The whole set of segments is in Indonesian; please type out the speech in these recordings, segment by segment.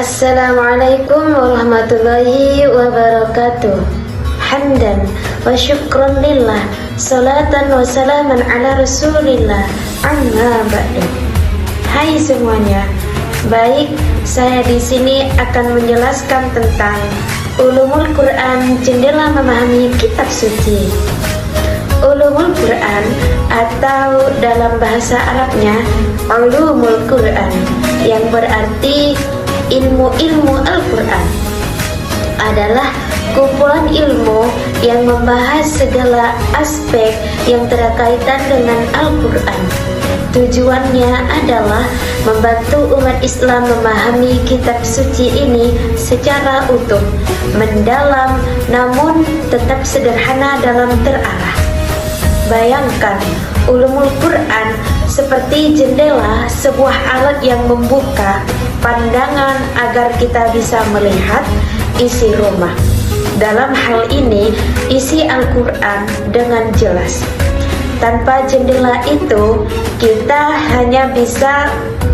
Assalamualaikum warahmatullahi wabarakatuh. Hamdan wa syukran lillah, salatan wa salaman ala rasulillah, amma ba'du. Hai semuanya. Baik, saya di sini akan menjelaskan tentang Ulumul Quran, jendela memahami kitab suci. Ulumul Quran atau dalam bahasa Arabnya Ulumul Quran, yang berarti ilmu-ilmu Al-Quran, adalah kumpulan ilmu yang membahas segala aspek yang terkaitan dengan Al-Quran. Tujuannya adalah membantu umat Islam memahami kitab suci ini secara utuh, mendalam, namun tetap sederhana dalam terarah. Bayangkan Ulumul Quran seperti jendela, sebuah alat yang membuka pandangan agar kita bisa melihat isi rumah. Dalam hal ini, isi Al-Quran dengan jelas. Tanpa jendela itu, kita hanya bisa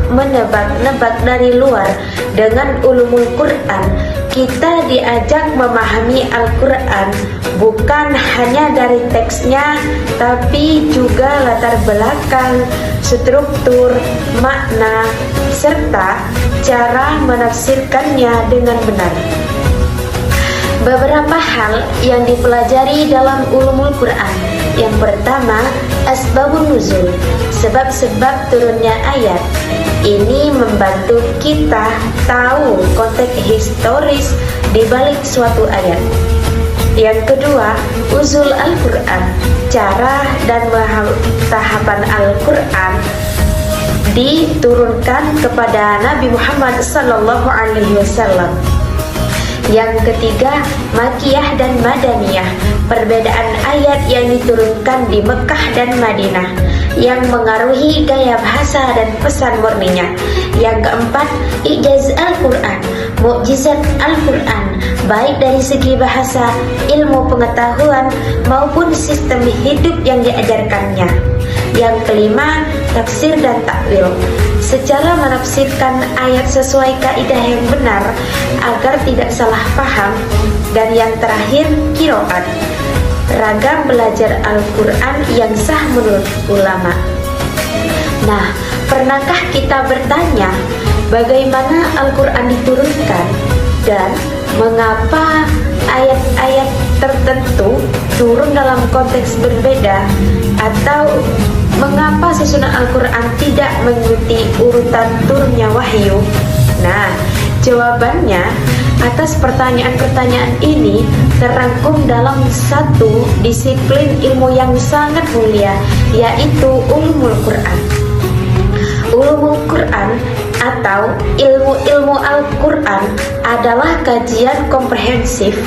menebak-nebak dari luar. Dengan Ulumul Quran, kita diajak memahami Al-Quran bukan hanya dari teksnya, tapi juga latar belakang, struktur, makna, serta cara menafsirkannya dengan benar. Beberapa hal yang dipelajari dalam Ulumul Quran. Yang pertama, asbabun nuzul, sebab-sebab turunnya ayat. Ini membantu kita tahu konteks historis di balik suatu ayat. Yang kedua, uzul Al-Quran, cara dan tahapan Al-Quran diturunkan kepada Nabi Muhammad SAW. Yang ketiga, Makkiyah dan Madaniyah, perbedaan ayat yang diturunkan di Mekah dan Madinah yang mengaruhi gaya bahasa dan pesan murninya. Yang keempat, Ijaz Al-Quran, mukjizat Al-Quran, baik dari segi bahasa, ilmu pengetahuan, maupun sistem hidup yang diajarkannya. Yang kelima, tafsir dan takwil, secara menafsirkan ayat sesuai kaidah yang benar agar tidak salah paham. Dan yang terakhir, qiraat, ragam belajar Al-Quran yang sah menurut ulama. Nah, pernahkah kita bertanya bagaimana Al-Quran diturunkan dan mengapa ayat-ayat tertentu turun dalam konteks berbeda, atau mengapa susunan Al-Quran tidak mengikuti urutan turunnya wahyu? Nah, jawabannya atas pertanyaan-pertanyaan ini terangkum dalam satu disiplin ilmu yang sangat mulia, yaitu Ulumul Quran. Ulumul Quran atau ilmu-ilmu Al-Quran adalah kajian komprehensif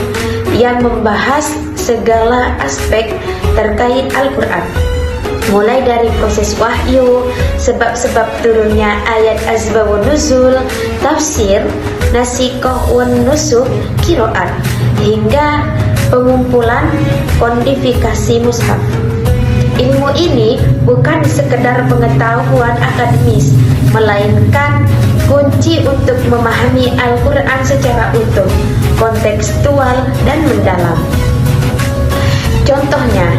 yang membahas segala aspek terkait Al-Quran, mulai dari proses wahyu, sebab-sebab turunnya ayat, asbabun nuzul, tafsir, nasikah wan nusukh, qiraat, hingga pengumpulan kodifikasi mushaf. Ilmu ini bukan sekedar pengetahuan akademis, melainkan kunci untuk memahami Al-Quran secara utuh, kontekstual, dan mendalam. Contohnya,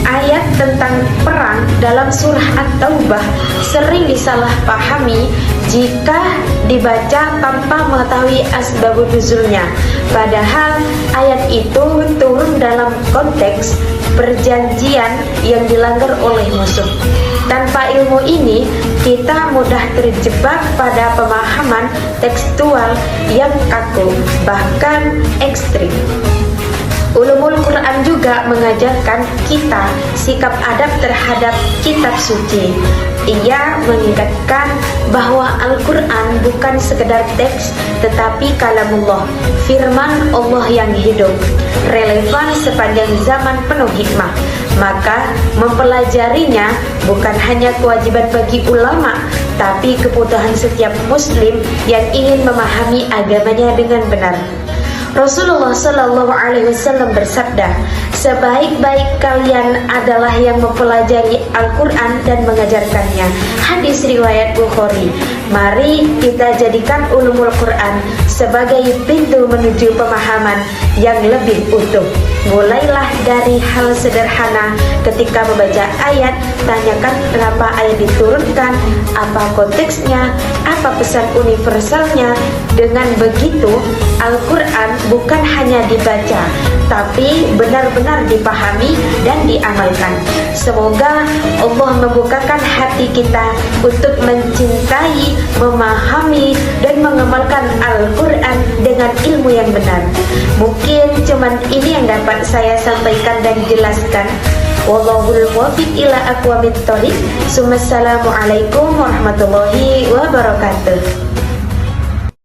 ayat tentang perang dalam surah At-Taubah sering disalahpahami jika dibaca tanpa mengetahui asbabun nuzulnya. Padahal ayat itu turun dalam konteks perjanjian yang dilanggar oleh musuh. Tanpa ilmu ini, kita mudah terjebak pada pemahaman tekstual yang kaku, bahkan ekstrim. Ulumul Quran juga mengajarkan kita sikap adab terhadap kitab suci. Ia mengingatkan bahwa Al-Quran bukan sekedar teks, tetapi kalamullah, firman Allah yang hidup, relevan sepanjang zaman penuh hikmah. Maka mempelajarinya bukan hanya kewajiban bagi ulama, tapi kebutuhan setiap muslim yang ingin memahami agamanya dengan benar. Rasulullah Shallallahu Alaihi Wasallam bersabda, sebaik-baik kalian adalah yang mempelajari Al-Quran dan mengajarkannya. Hadis riwayat Bukhari. Mari kita jadikan ulumul Quran sebagai pintu menuju pemahaman yang lebih utuh. Mulailah dari hal sederhana. Ketika membaca ayat, tanyakan kenapa ayat diturunkan, apa konteksnya, apa pesan universalnya. Dengan begitu, Al-Quran bukan hanya dibaca, tapi benar-benar dipahami dan diamalkan. Semoga Allah membukakan hati kita untuk mencintai, memahami, dan mengamalkan Al-Quran dengan ilmu yang benar. Mungkin cuman ini yang dapat saya sampaikan dan jelaskan. Wallahul muwaffiq ila aqwamit thoriq. Assalamualaikum warahmatullahi wabarakatuh.